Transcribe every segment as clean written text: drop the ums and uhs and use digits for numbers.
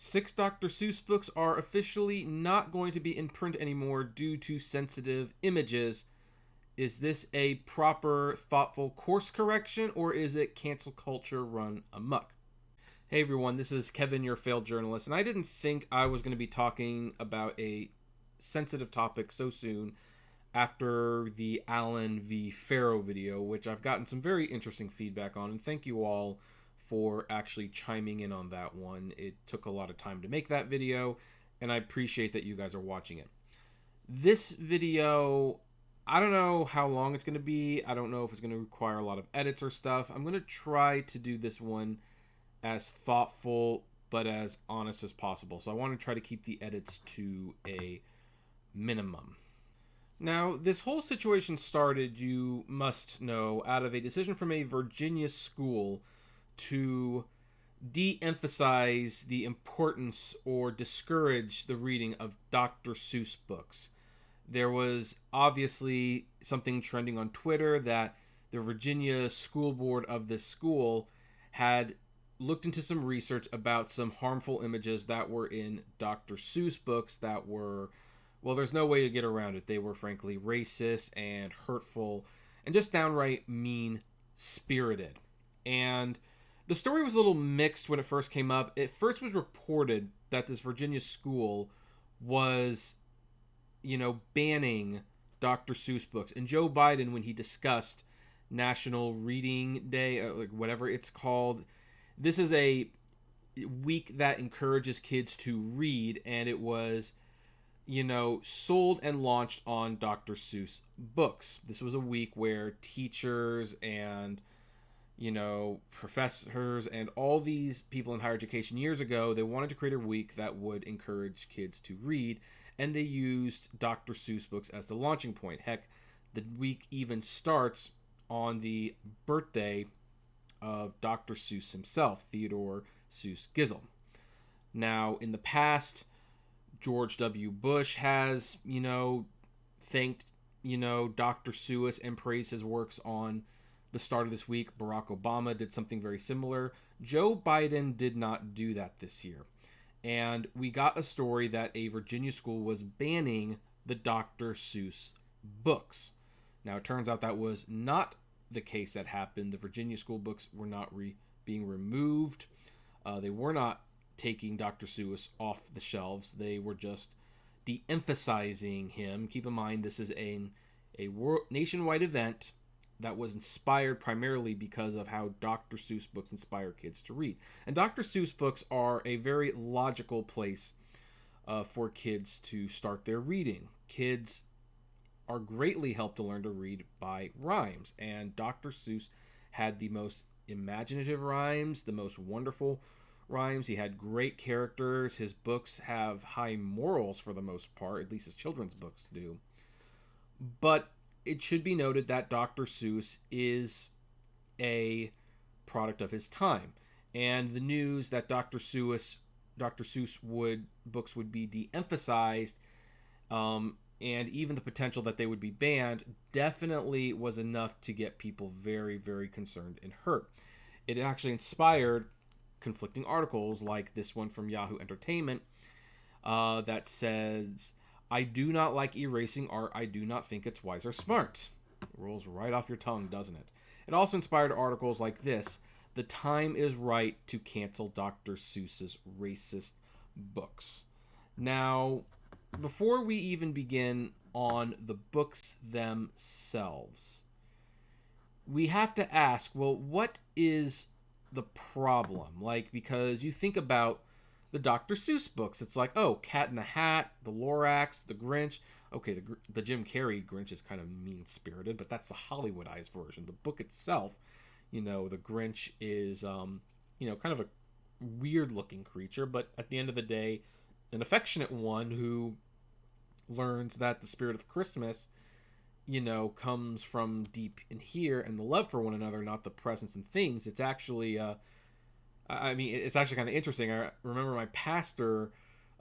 6 Dr. Seuss books are officially not going to be in print anymore due to sensitive images. Is this a proper, thoughtful course correction, or is it cancel culture run amok? Hey everyone, this is Kevin, your failed journalist, and I didn't think I was going to be talking about a sensitive topic so soon after the Allen v. Farrow video, which I've gotten some very interesting feedback on, and thank you all for actually chiming in on that one. It took a lot of time to make that video, and I appreciate that you guys are watching it. This video, I don't know how long it's going to be. I don't know if it's going to require a lot of edits or stuff. I'm going to try to do this one as thoughtful but as honest as possible. So I want to try to keep the edits to a minimum. Now, this whole situation started, you must know, out of a decision from a Virginia school to de-emphasize the importance or discourage the reading of Dr. Seuss books. There was obviously something trending on Twitter that the Virginia school board of this school had looked into some research about some harmful images that were in Dr. Seuss books that were, well, there's no way to get around it. They were frankly racist and hurtful and just downright mean-spirited. And the story was a little mixed when it first came up. It first was reported that this Virginia school was, banning Dr. Seuss books. And Joe Biden, when he discussed National Reading Day, like whatever it's called, this is a week that encourages kids to read, and it was, sold and launched on Dr. Seuss books. This was a week where teachers and, professors and all these people in higher education years ago, they wanted to create a week that would encourage kids to read, and they used Dr. Seuss books as the launching point. Heck, the week even starts on the birthday of Dr. Seuss himself, Theodore Seuss Gizzle. Now, in the past, George W. Bush has, thanked, Dr. Seuss and praised his works on the start of this week. Barack Obama did something very similar. Joe Biden did not do that this year. And we got a story that a Virginia school was banning the Dr. Seuss books. Now, it turns out that was not the case that happened. The Virginia school books were not being removed. They were not taking Dr. Seuss off the shelves. They were just de-emphasizing him. Keep in mind, this is a nationwide event that was inspired primarily because of how Dr. Seuss books inspire kids to read. And Dr. Seuss books are a very logical place for kids to start their reading. Kids are greatly helped to learn to read by rhymes, and Dr. Seuss had the most imaginative rhymes, the most wonderful rhymes. He had great characters. His books have high morals for the most part, at least his children's books do. But it should be noted that Dr. Seuss is a product of his time, and the news that Dr. Seuss books would be de-emphasized, and even the potential that they would be banned definitely was enough to get people very, very concerned and hurt. It actually inspired conflicting articles like this one from Yahoo Entertainment that says, "I do not like erasing art. I do not think it's wise or smart." It rolls right off your tongue, doesn't it? It also inspired articles like this: "The time is right to cancel Dr. Seuss's racist books." Now, before we even begin on the books themselves, we have to ask, well, what is the problem? Because you think about the Dr. Seuss books, it's like, oh, Cat in the Hat, the Lorax, the Grinch. Okay, the Jim Carrey Grinch is kind of mean-spirited, but that's the Hollywoodized version. The book itself, the Grinch is, kind of a weird-looking creature, but at the end of the day, an affectionate one who learns that the spirit of Christmas, comes from deep in here, and the love for one another, not the presents and things. It's actually, it's actually kind of interesting. I remember my pastor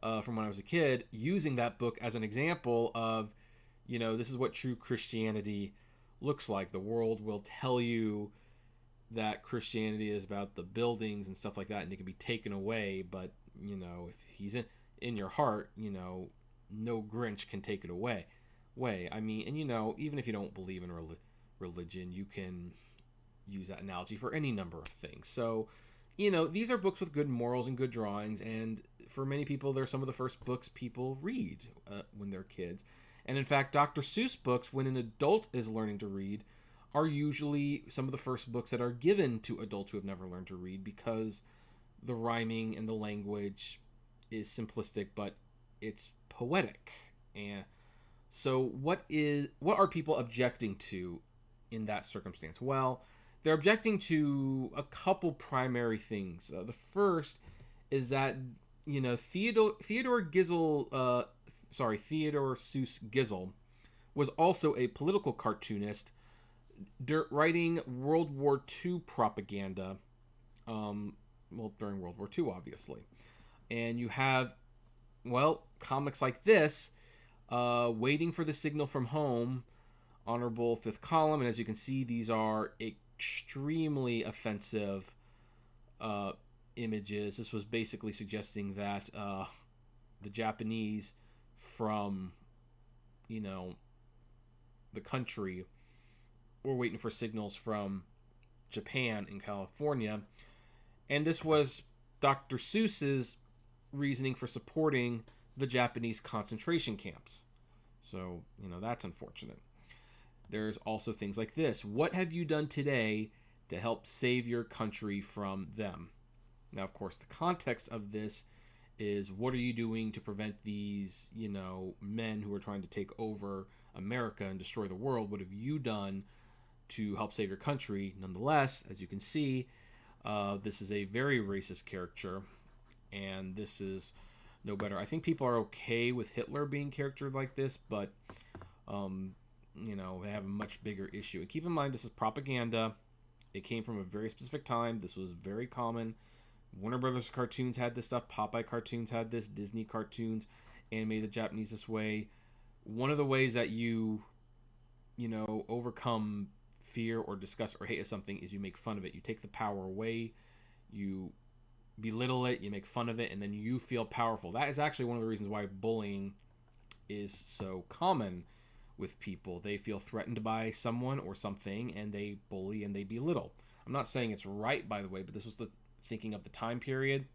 from when I was a kid using that book as an example of, this is what true Christianity looks like. The world will tell you that Christianity is about the buildings and stuff like that, and it can be taken away, but if he's in your heart, no Grinch can take it away. I mean, and even if you don't believe in religion, you can use that analogy for any number of things. So, these are books with good morals and good drawings, and for many people, they're some of the first books people read when they're kids. And in fact, Dr. Seuss books, when an adult is learning to read, are usually some of the first books that are given to adults who have never learned to read, because the rhyming and the language is simplistic, but it's poetic. And so what are people objecting to in that circumstance? Well, they're objecting to a couple primary things. The first is that Theodore Seuss Gizzle was also a political cartoonist writing World War II propaganda. During World War II, obviously, and you have comics like this, Waiting for the Signal from Home, Honorable Fifth Column, and as you can see, these are extremely offensive images. This was basically suggesting that the Japanese from the country were waiting for signals from Japan in California, and this was Dr. Seuss's reasoning for supporting the Japanese concentration camps. So, that's unfortunate. There's also things like this. What have you done today to help save your country from them? Now, of course, the context of this is, what are you doing to prevent these, men who are trying to take over America and destroy the world? What have you done to help save your country? Nonetheless, as you can see, this is a very racist caricature, and this is no better. I think people are okay with Hitler being caricatured like this, but they have a much bigger issue. And keep in mind, this is propaganda. It came from a very specific time. This was very common. Warner Brothers cartoons had this stuff. Popeye cartoons had this. Disney cartoons animated the Japanese this way. One of the ways that you overcome fear or disgust or hate of something is you make fun of it. You take the power away. You belittle it. You make fun of it, and then you feel powerful. That is actually one of the reasons why bullying is so common with people. They feel threatened by someone or something, and they bully and they belittle. I'm not saying it's right, by the way, but this was the thinking of the time period.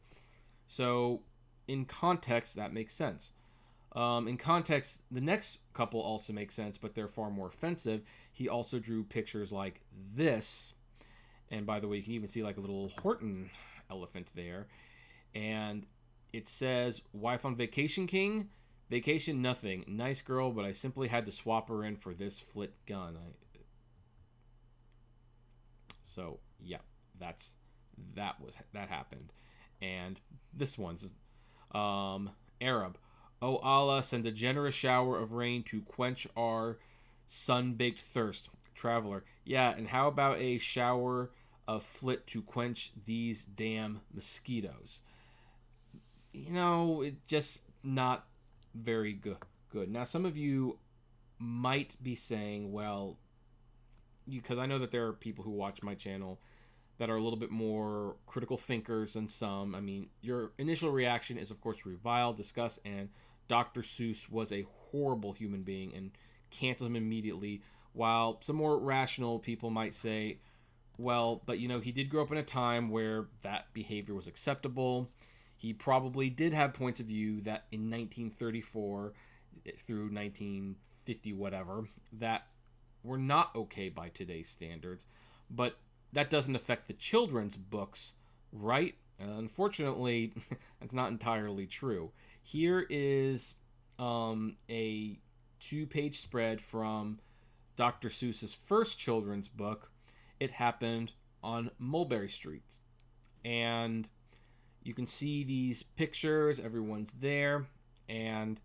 So in context, that makes sense. In context, the next couple also make sense, but they're far more offensive. He also drew pictures like this, and by the way, you can even see like a little Horton elephant there, and it says, "Wife on vacation, King? Vacation nothing. Nice girl, but I simply had to swap her in for this flit gun." So yeah, that happened. And this one's Arab. "Oh Allah, send a generous shower of rain to quench our sun-baked thirst." Traveler. "Yeah, and how about a shower of flit to quench these damn mosquitoes?" It's just not very good. Now, some of you might be saying, well, because I know that there are people who watch my channel that are a little bit more critical thinkers than some. I mean, your initial reaction is, of course, to revile, discuss, and Dr. Seuss was a horrible human being and cancel him immediately, while some more rational people might say, well, but he did grow up in a time where that behavior was acceptable. He probably did have points of view that in 1934 through 1950 whatever that were not okay by today's standards, but that doesn't affect the children's books, right? Unfortunately, that's not entirely true. Here is a 2-page spread from Dr. Seuss's first children's book. It happened on Mulberry Street. And you can see these pictures. Everyone's there. And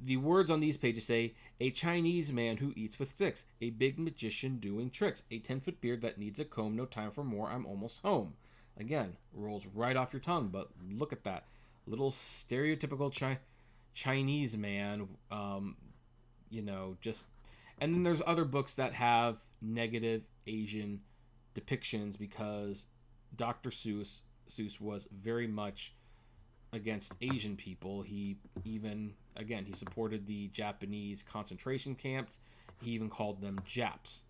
the words on these pages say, "A Chinese man who eats with sticks. A big magician doing tricks. A 10-foot beard that needs a comb. No time for more. I'm almost home." Again, rolls right off your tongue, but look at that. Little stereotypical Chinese man, just... And then there's other books that have negative Asian depictions because Dr. Seuss was very much against Asian people. He even, again, he supported the Japanese concentration camps. He even called them Japs.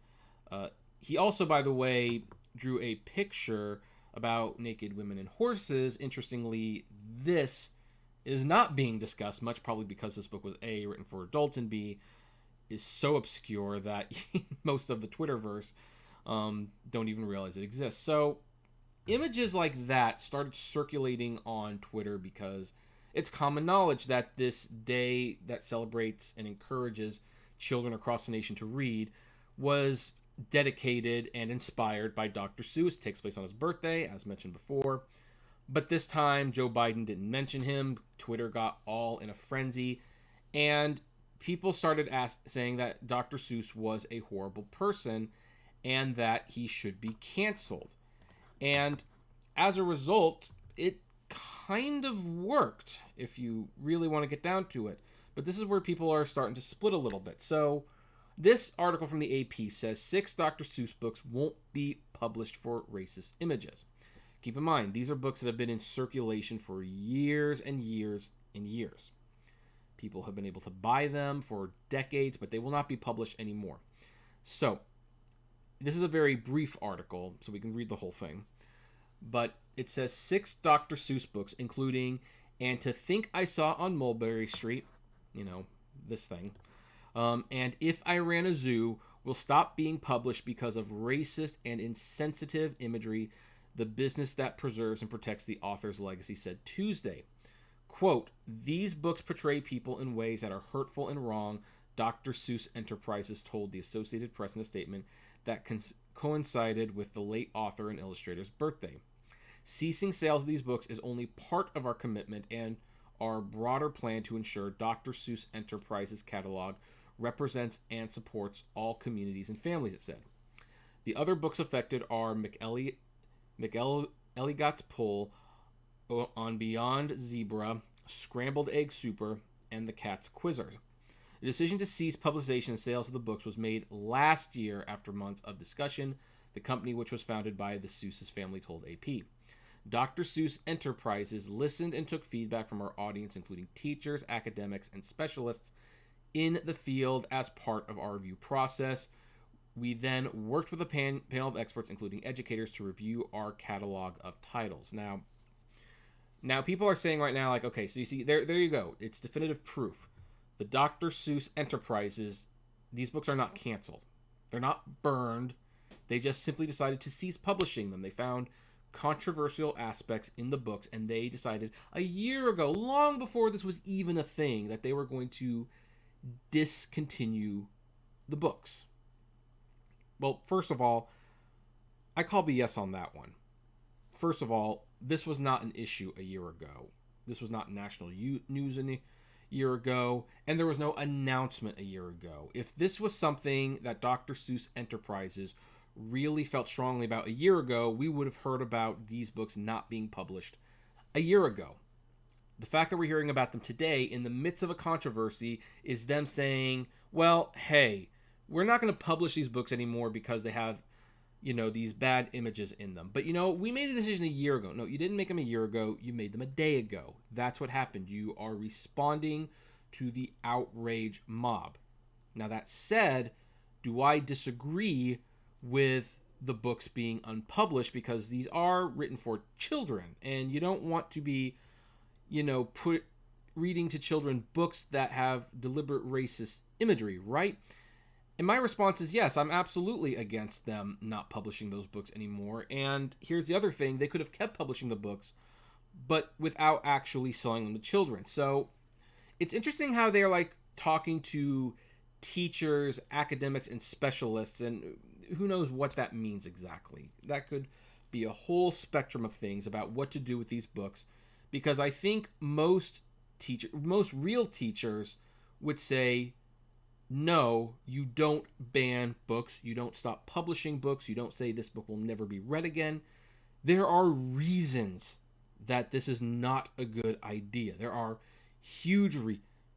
He also, by the way, drew a picture about naked women and horses. Interestingly, this is not being discussed much, probably because this book was A, written for adults, and B, is so obscure that most of the Twitterverse don't even realize it exists. So images like that started circulating on Twitter because it's common knowledge that this day that celebrates and encourages children across the nation to read was dedicated and inspired by Dr. Seuss. It takes place on his birthday, as mentioned before. But this time, Joe Biden didn't mention him. Twitter got all in a frenzy. And people started saying that Dr. Seuss was a horrible person and that he should be canceled. And as a result, it kind of worked, if you really want to get down to it. But this is where people are starting to split a little bit. So this article from the AP says 6 Dr. Seuss books won't be published for racist images. Keep in mind, these are books that have been in circulation for years and years and years. People have been able to buy them for decades, but they will not be published anymore. So this is a very brief article, so we can read the whole thing. But it says 6 Dr. Seuss books, including And to Think I Saw on Mulberry Street, this thing, and If I Ran a Zoo, will stop being published because of racist and insensitive imagery, the business that preserves and protects the author's legacy said Tuesday. Quote, these books portray people in ways that are hurtful and wrong, Dr. Seuss Enterprises told the Associated Press in a statement that coincided with the late author and illustrator's birthday. Ceasing sales of these books is only part of our commitment and our broader plan to ensure Dr. Seuss Enterprises catalog represents and supports all communities and families, it said. The other books affected are McElligot's Pull, On Beyond Zebra, Scrambled Egg Super, and The Cat's Quizzer. The decision to cease publication and sales of the books was made last year after months of discussion, the company, which was founded by the Seuss's family, told AP. Dr. Seuss Enterprises listened and took feedback from our audience, including teachers, academics, and specialists in the field as part of our review process. We then worked with a panel of experts, including educators, to review our catalog of titles. Now people are saying right now, like, okay, so you see, there you go. It's definitive proof. The Dr. Seuss Enterprises, these books are not canceled. They're not burned. They just simply decided to cease publishing them. They found controversial aspects in the books, and they decided a year ago, long before this was even a thing, that they were going to discontinue the books. Well, first of all, I call BS on that one. First of all, this was not an issue a year ago. This was not national news a year ago, and there was no announcement a year ago. If this was something that Dr. Seuss Enterprises really felt strongly about a year ago, we would have heard about these books not being published a year ago. The fact that we're hearing about them today in the midst of a controversy is them saying, well, hey, we're not going to publish these books anymore because they have, these bad images in them. But, we made the decision a year ago. No, you didn't make them a year ago. You made them a day ago. That's what happened. You are responding to the outrage mob. Now, that said, do I disagree with the books being unpublished? Because these are written for children, and you don't want to be, reading to children books that have deliberate racist imagery, right? And my response is yes, I'm absolutely against them not publishing those books anymore. And here's the other thing, they could have kept publishing the books, but without actually selling them to children. So it's interesting how they're like talking to teachers, academics, and specialists, and who knows what that means exactly. That could be a whole spectrum of things about what to do with these books, because I think most real teachers would say, no, you don't ban books, you don't stop publishing books, you don't say this book will never be read again. There are reasons that this is not a good idea. There are huge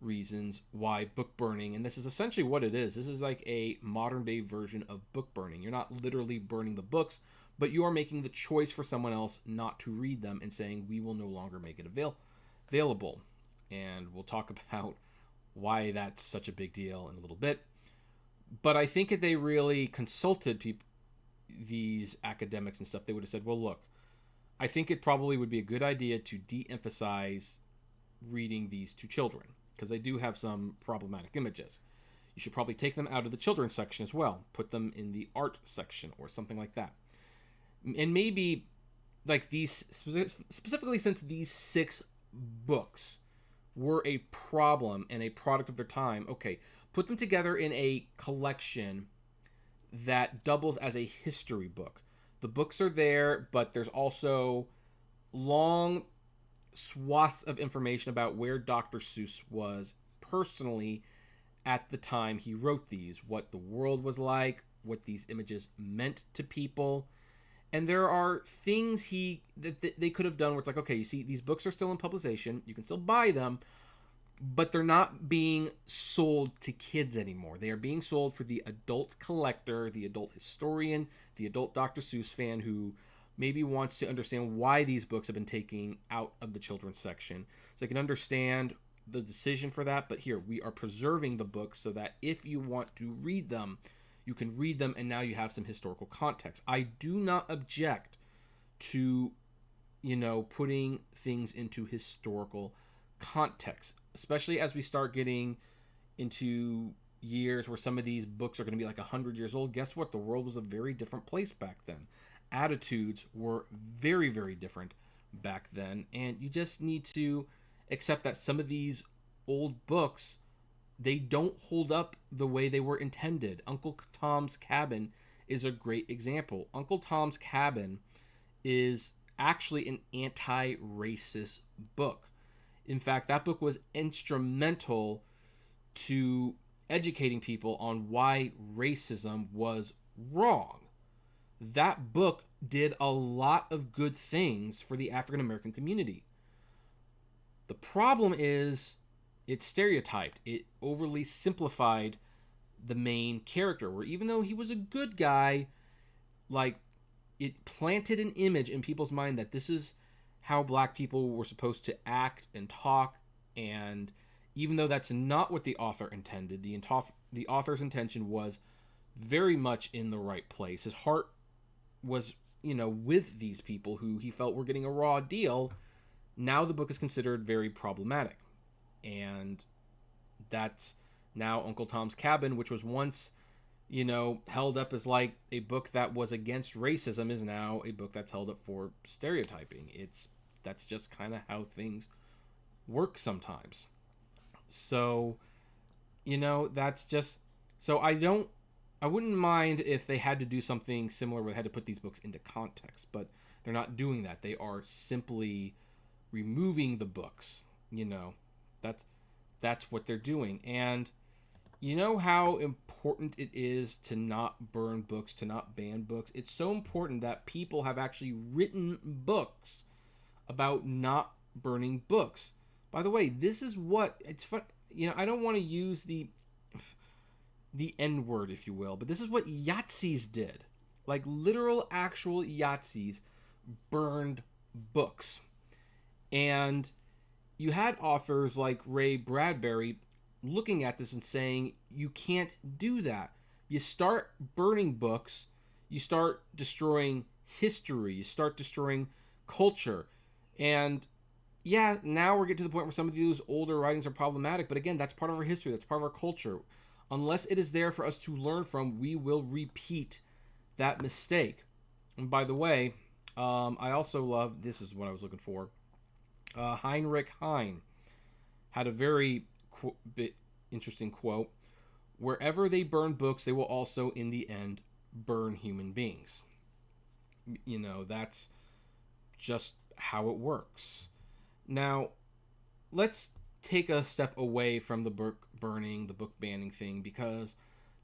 reasons why book burning, and this is essentially what it is. This is like a modern day version of book burning. You're not literally burning the books, but you are making the choice for someone else not to read them and saying, we will no longer make it available. And we'll talk about why that's such a big deal in a little bit. But I think if they really consulted people, these academics and stuff, they would have said, well, look, I think it probably would be a good idea to de-emphasize reading these to children because they do have some problematic images. You should probably take them out of the children's section as well. Put them in the art section or something like that. And maybe like these, specifically since these 6 books were a problem and a product of their time, okay, put them together in a collection that doubles as a history book. The books are there, but there's also long swaths of information about where Dr. Seuss was personally at the time he wrote these, what the world was like, what these images meant to people. And there are things that they could have done where it's like, okay, you see, these books are still in publication. You can still buy them, but they're not being sold to kids anymore. They are being sold for the adult collector, the adult historian, the adult Dr. Seuss fan who maybe wants to understand why these books have been taken out of the children's section. So they can understand the decision for that. But here, we are preserving the books so that if you want to read them, you can read them and now you have some historical context. I do not object to, putting things into historical context, especially as we start getting into years where some of these books are going to be like 100 years old. Guess what? The world was a very different place back then. Attitudes were very, very different back then. And you just need to accept that some of these old books, they don't hold up the way they were intended. Uncle Tom's Cabin is a great example. Uncle Tom's Cabin is actually an anti-racist book. In fact, that book was instrumental to educating people on why racism was wrong. That book did a lot of good things for the African American community. The problem is it stereotyped. It overly simplified the main character, where even though he was a good guy, like, it planted an image in people's mind that this is how black people were supposed to act and talk, and even though that's not what the author intended, the author's intention was very much in the right place. His heart was, with these people who he felt were getting a raw deal. Now the book is considered very problematic. And that's now Uncle Tom's Cabin, which was once, held up as like a book that was against racism, is now a book that's held up for stereotyping. That's just kind of how things work sometimes. So, that's just, so I wouldn't mind if they had to do something similar where they had to put these books into context, but they're not doing that. They are simply removing the books. That's what they're doing. And you know how important it is to not burn books, to not ban books? It's so important that people have actually written books about not burning books. By the way, this is what it's fun. I don't want to use the N word, if you will, but this is what Yahtzees did. Like literal, actual Yahtzees burned books. And you had authors like Ray Bradbury looking at this and saying, you can't do that. You start burning books, you start destroying history, you start destroying culture. And yeah, now we're getting to the point where some of these older writings are problematic, but again, that's part of our history, that's part of our culture. Unless it is there for us to learn from, we will repeat that mistake. And by the way, I also love, this is what I was looking for, Heinrich Heine had a very bit interesting quote. Wherever they burn books, they will also, in the end, burn human beings. That's just how it works. Now, let's take a step away from the book burning, the book banning thing, because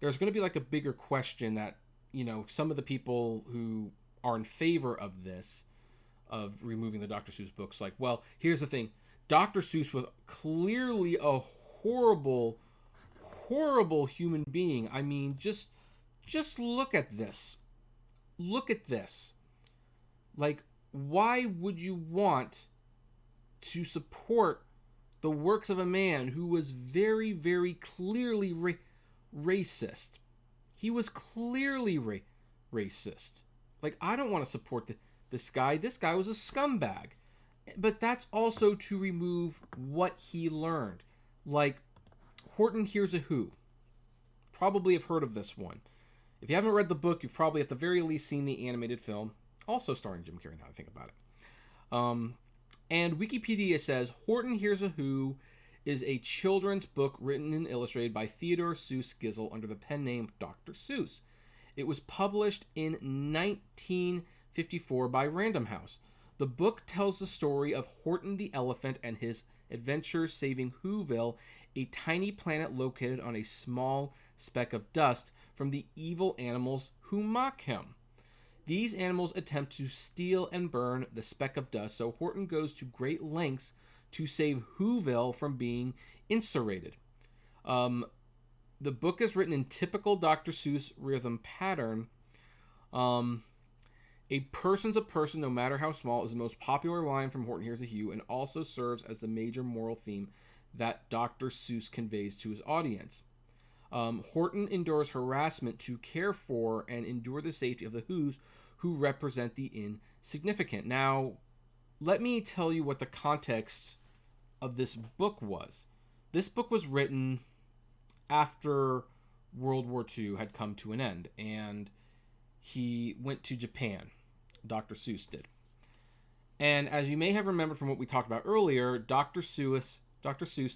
there's going to be like a bigger question that, some of the people who are in favor of this, of removing the Dr. Seuss books, like, well, here's the thing. Dr. Seuss was clearly a horrible, horrible human being. I mean, just look at this. Look at this. Like, why would you want to support the works of a man who was very, very clearly racist. He was clearly racist. Like, I don't want to support this guy. This guy was a scumbag. But that's also to remove what he learned. Like, Horton Hears a Who. Probably have heard of this one. If you haven't read the book, you've probably at the very least seen the animated film, also starring Jim Carrey, now I think about it. And Wikipedia says, Horton Hears a Who is a children's book written and illustrated by Theodore Seuss Gizzle under the pen name Dr. Seuss. It was published in 1954 by Random House. The book tells the story of Horton the elephant and his adventures saving Whoville, a tiny planet located on a small speck of dust, from the evil animals who mock him. These animals attempt to steal and burn the speck of dust, so Horton goes to great lengths to save Whoville from being incinerated. The book is written in typical Dr. Seuss rhythm pattern. A person's a person, no matter how small, is the most popular line from Horton Hears a Who, and also serves as the major moral theme that Dr. Seuss conveys to his audience. Horton endures harassment to care for and endure the safety of the Whos, who represent the insignificant. Now, let me tell you what the context of this book was. This book was written after World War II had come to an end, and he went to Japan. Dr. Seuss did. And as you may have remembered from what we talked about earlier, Dr. Seuss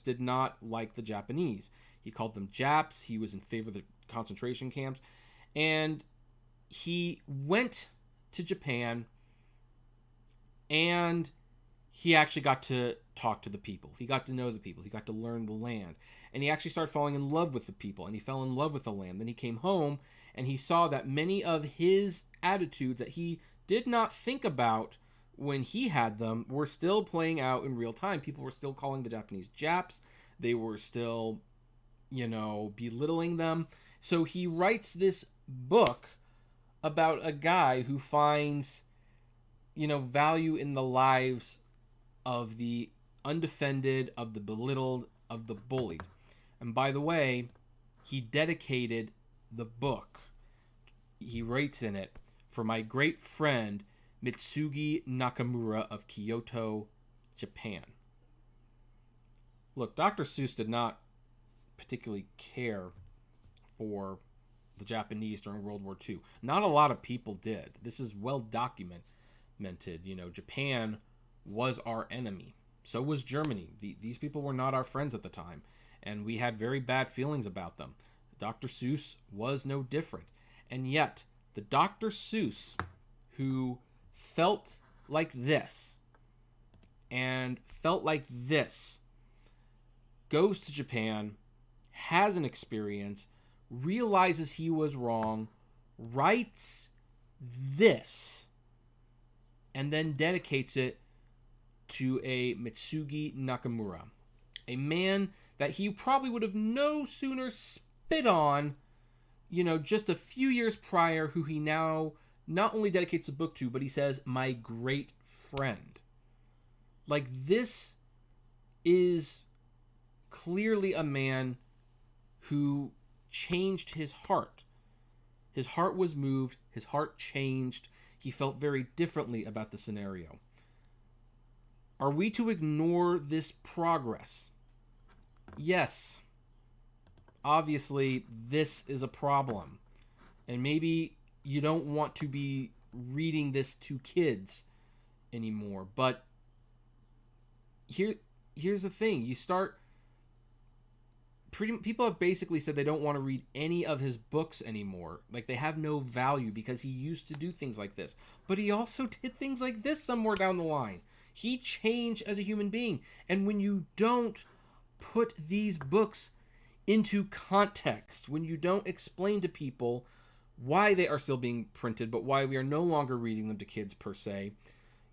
did not like the Japanese. He called them Japs. He was in favor of the concentration camps. And he went to Japan, and he actually got to talk to the people. He got to know the people. He got to learn the land. And he actually started falling in love with the people, and he fell in love with the land. Then he came home, and he saw that many of his attitudes that he did not think about when he had them were still playing out in real time. People were still calling the Japanese Japs. They were still, belittling them. So he writes this book about a guy who finds, value in the lives of the undefended, of the belittled, of the bullied. And by the way, he dedicated the book, he writes in it, for my great friend Mitsugi Nakamura of Kyoto, Japan. Look, Dr. Seuss did not particularly care for the Japanese during World War II. Not a lot of people did. This is well documented. Japan was our enemy. So was Germany. These people were not our friends at the time, and we had very bad feelings about them. Dr. Seuss was no different. And yet, the Dr. Seuss who felt like this and felt like this goes to Japan, has an experience, realizes he was wrong, writes this, and then dedicates it to a Mitsugi Nakamura, a man that he probably would have no sooner spit on, just a few years prior, who he now not only dedicates a book to, but he says, my great friend. Like, this is clearly a man who changed his heart. His heart was moved. His heart changed. He felt very differently about the scenario. Are we to ignore this progress? Yes. Obviously, this is a problem. And maybe you don't want to be reading this to kids anymore. But here's the thing. People have basically said they don't want to read any of his books anymore. Like, they have no value because he used to do things like this. But he also did things like this somewhere down the line. He changed as a human being. And when you don't put these books into context, when you don't explain to people why they are still being printed, but why we are no longer reading them to kids per se,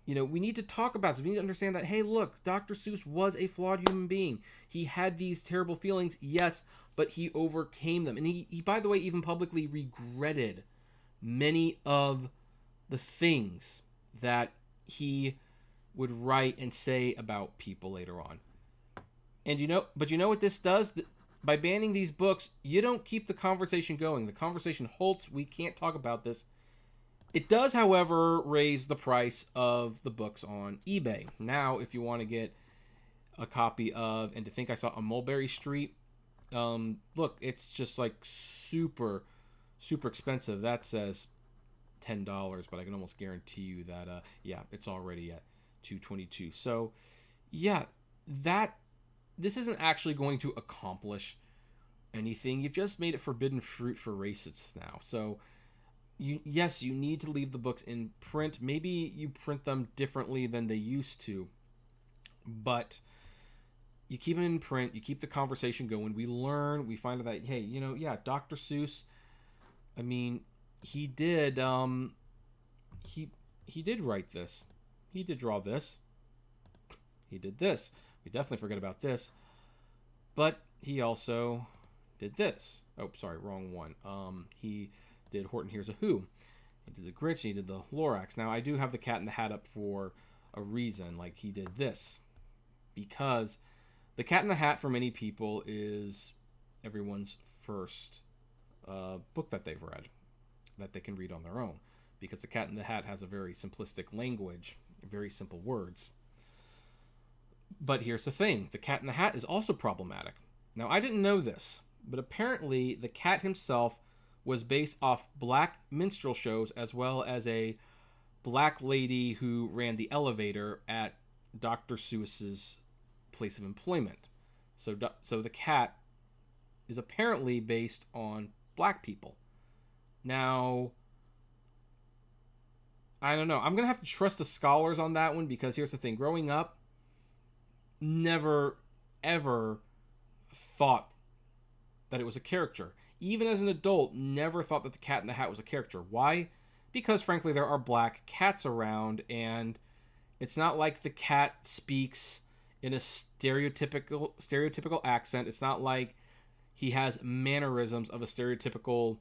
we need to talk about this. We need to understand that, hey, look, Dr. Seuss was a flawed human being. He had these terrible feelings, yes, but he overcame them. And he, by the way, even publicly regretted many of the things that he would write and say about people later on. And but you know what this does? By banning these books, you don't keep the conversation going. The conversation halts. We can't talk about this. It does, however, raise the price of the books on eBay. Now, if you want to get a copy of And to Think I Saw on Mulberry Street, look, it's just like super, super expensive. That says $10, but I can almost guarantee you that, it's already at $2.22. So, yeah, this isn't actually going to accomplish anything. You've just made it forbidden fruit for racists now. So, you need to leave the books in print. Maybe you print them differently than they used to, but you keep them in print. You keep the conversation going. We learn. We find out that, hey, Dr. Seuss, I mean, he did he did write this. He did draw this. He did this. We definitely forget about this. But he also did this. Oh, sorry, wrong one. He did Horton Hears a Who. He did the Grinch, and he did the Lorax. Now, I do have the Cat in the Hat up for a reason. Like, he did this. Because the Cat in the Hat, for many people, is everyone's first book that they've read, that they can read on their own. Because the Cat in the Hat has a very simplistic language, very simple words. But here's the thing. The Cat in the Hat is also problematic. Now, I didn't know this, but apparently the cat himself was based off black minstrel shows, as well as a black lady who ran the elevator at Dr. Seuss's place of employment. So the cat is apparently based on black people. Now, I don't know. I'm going to have to trust the scholars on that one, because here's the thing. Growing up, never, ever thought that it was a character. Even as an adult, never thought that the Cat in the Hat was a character. Why? Because, frankly, there are black cats around, and it's not like the cat speaks in a stereotypical accent. It's not like he has mannerisms of a stereotypical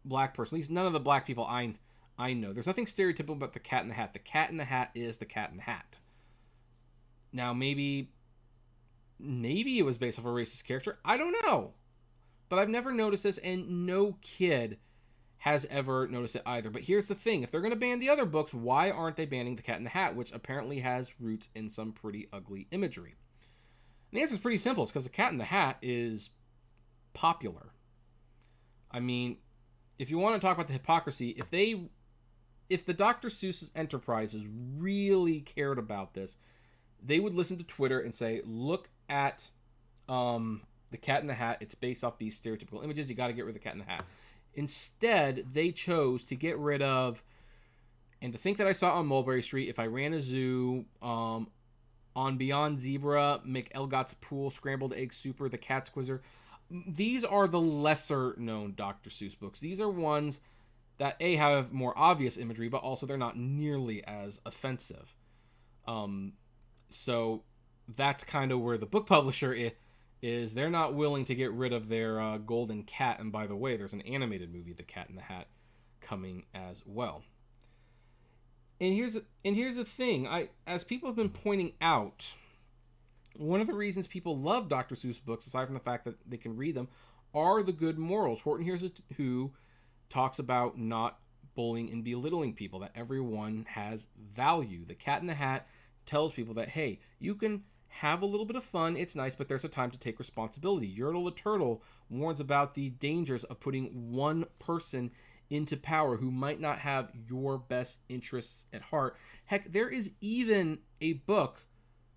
black person. At least none of the black people I know. There's nothing stereotypical about the Cat in the Hat. The Cat in the Hat is the Cat in the Hat. Now, maybe it was based off a racist character. I don't know. But I've never noticed this, and no kid has ever noticed it either. But here's the thing. If they're going to ban the other books, why aren't they banning The Cat in the Hat, which apparently has roots in some pretty ugly imagery? And the answer is pretty simple. It's because The Cat in the Hat is popular. I mean, if you want to talk about the hypocrisy, if the Dr. Seuss Enterprises really cared about this, they would listen to Twitter and say, look at The Cat in the Hat. It's based off these stereotypical images. You got to get rid of The Cat in the Hat. Instead, they chose to get rid of And to Think That I Saw on Mulberry Street, If I Ran a Zoo, On Beyond Zebra, McElgott's Pool, Scrambled Egg Super, The Cat Squizzer. These are the lesser known Dr. Seuss books. These are ones that A, have more obvious imagery, but also they're not nearly as offensive. So that's kind of where the book publisher is. They're not willing to get rid of their golden cat. And by the way, there's an animated movie, The Cat in the Hat, coming as well. And here's the thing. As people have been pointing out, one of the reasons people love Dr. Seuss books, aside from the fact that they can read them, are the good morals. Horton Hears a Who talks about not bullying and belittling people, that everyone has value. The Cat in the Hat tells people that, hey, you can have a little bit of fun, it's nice, but there's a time to take responsibility. Yertle the Turtle warns about the dangers of putting one person into power who might not have your best interests at heart. Heck, there is even a book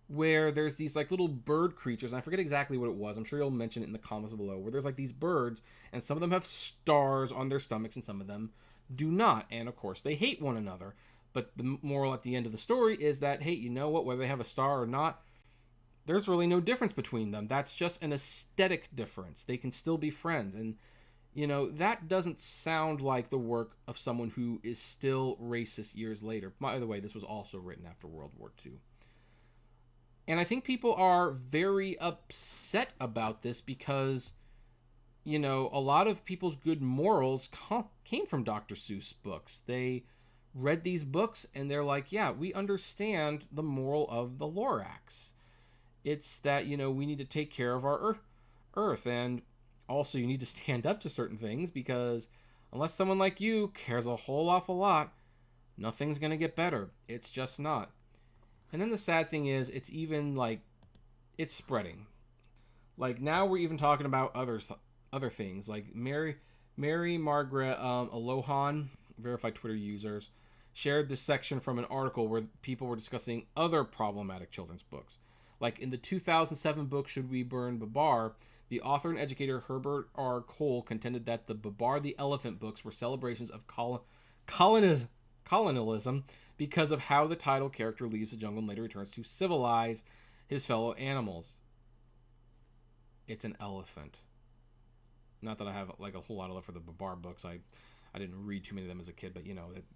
where there's these like little bird creatures, and I forget exactly what it was. I'm sure you'll mention it in the comments below, where there's like these birds, and some of them have stars on their stomachs and some of them do not. And of course, they hate one another. But the moral at the end of the story is that, hey, you know what? Whether they have a star or not, there's really no difference between them. That's just an aesthetic difference. They can still be friends. And, that doesn't sound like the work of someone who is still racist years later. By the way, this was also written after World War II. And I think people are very upset about this because, a lot of people's good morals came from Dr. Seuss books. They read these books and they're like, yeah, we understand the moral of the Lorax. It's that, we need to take care of our earth. And also you need to stand up to certain things, because unless someone like you cares a whole awful lot, nothing's going to get better. It's just not. And then the sad thing is, it's even like, it's spreading. Like now we're even talking about other things. Like Mary Margaret Alohan, verified Twitter users, shared this section from an article where people were discussing other problematic children's books. Like in the 2007 book "Should We Burn Babar?", the author and educator Herbert R. Cole contended that the Babar the Elephant books were celebrations of colonialism because of how the title character leaves the jungle and later returns to civilize his fellow animals. It's an elephant. Not that I have like a whole lot of love for the Babar books. I didn't read too many of them as a kid, but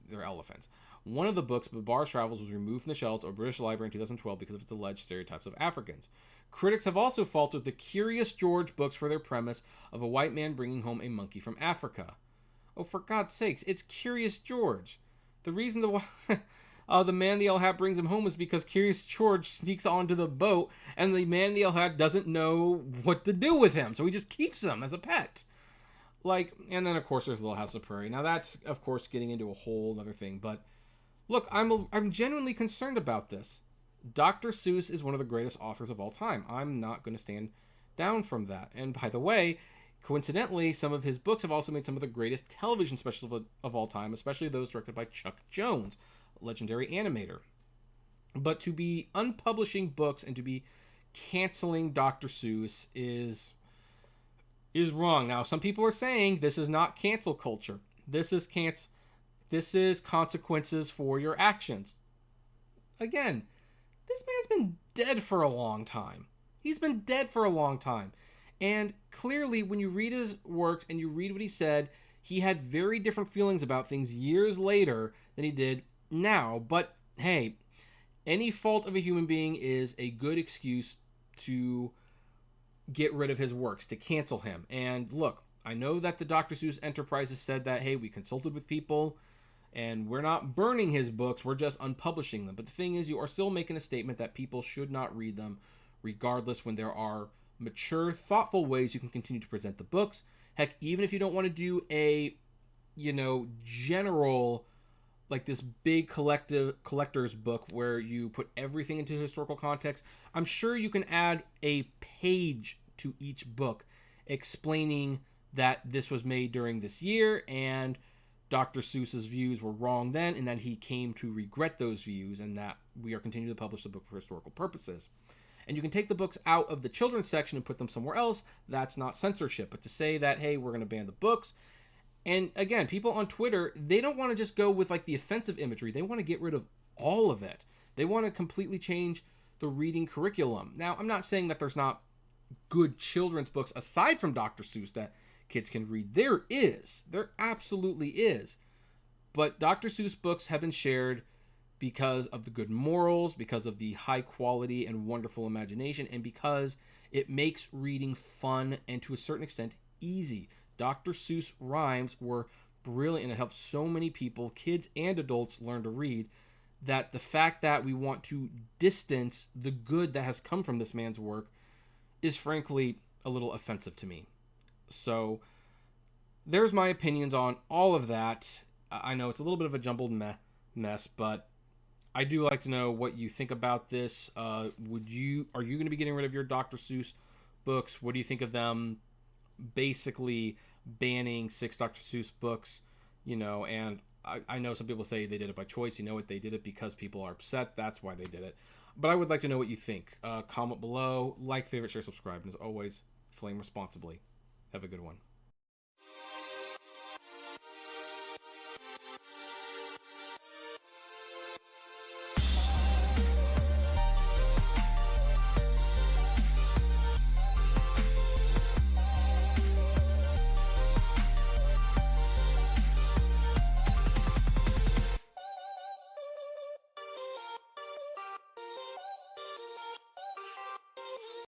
they're elephants. One of the books, Babar's Travels, was removed from the shelves of a British library in 2012 because of its alleged stereotypes of Africans. Critics have also faulted the Curious George books for their premise of a white man bringing home a monkey from Africa. Oh, for God's sakes, it's Curious George. The reason the man in the yellow hat brings him home is because Curious George sneaks onto the boat and the man in the yellow hat doesn't know what to do with him, so he just keeps him as a pet. And then of course there's Little House of Prairie. Now that's of course getting into a whole other thing, but look, I'm genuinely concerned about this. Dr. Seuss is one of the greatest authors of all time. I'm not going to stand down from that. And by the way, coincidentally, some of his books have also made some of the greatest television specials of all time, especially those directed by Chuck Jones, a legendary animator. But to be unpublishing books and to be canceling Dr. Seuss is wrong. Now, some people are saying this is not cancel culture. This is consequences for your actions. Again, this man's been dead for a long time. He's been dead for a long time. And clearly, when you read his works and you read what he said, he had very different feelings about things years later than he did now. But hey, any fault of a human being is a good excuse to get rid of his works, to cancel him. And look, I know that the Dr. Seuss Enterprises said that, hey, we consulted with people and we're not burning his books, we're just unpublishing them. But the thing is, you are still making a statement that people should not read them regardless, when there are mature, thoughtful ways you can continue to present the books. Heck, even if you don't want to do a, general, like this big collector's book where you put everything into historical context, I'm sure you can add a page to each book explaining that this was made during this year and Dr. Seuss's views were wrong then, and that he came to regret those views, and that we are continuing to publish the book for historical purposes. And you can take the books out of the children's section and put them somewhere else. That's not censorship. But to say that, hey, we're going to ban the books. And again, people on Twitter, they don't want to just go with like the offensive imagery. They want to get rid of all of it. They want to completely change the reading curriculum. Now, I'm not saying that there's not good children's books aside from Dr. Seuss that kids can read. There is. There absolutely is. But Dr. Seuss books have been shared because of the good morals, because of the high quality and wonderful imagination, and because it makes reading fun and to a certain extent easy. Dr. Seuss rhymes were brilliant and it helped so many people, kids and adults, learn to read, that the fact that we want to distance the good that has come from this man's work is frankly a little offensive to me. So there's my opinions on all of that. I know it's a little bit of a jumbled mess, but I do like to know what you think about this. Are you going to be getting rid of your Dr. Seuss books? What do you think of them basically banning 6 Dr. Seuss books? And I know some people say they did it by choice. You know what? They did it because people are upset. That's why they did it. But I would like to know what you think. Comment below, like, favorite, share, subscribe, and as always, flame responsibly. Have a good one.